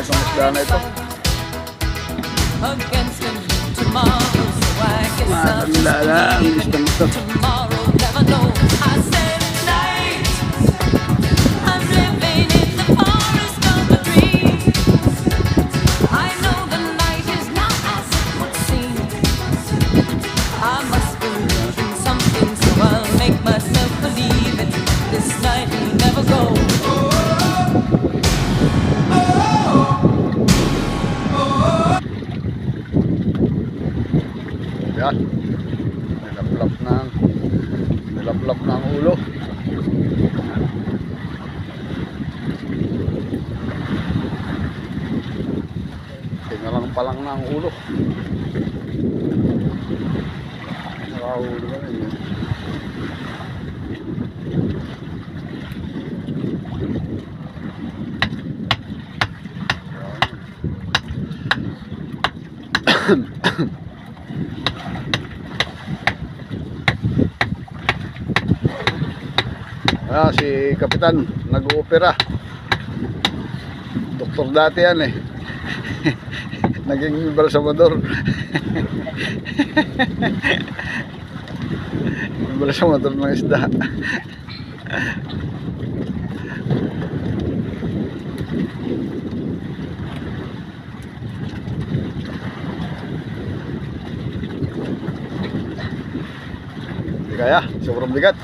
itong isda na ito. Matanda na ang isda nito. Yan, nilaplap na ang ulo. Tinalang pa lang na ang ulo. Nakahuli ka rin yun. Si Kapitan nag-oopera. Doktor dati yan eh. Naging balsamador. Balsamador ng isda. Hindi kaya, sobrang bigat.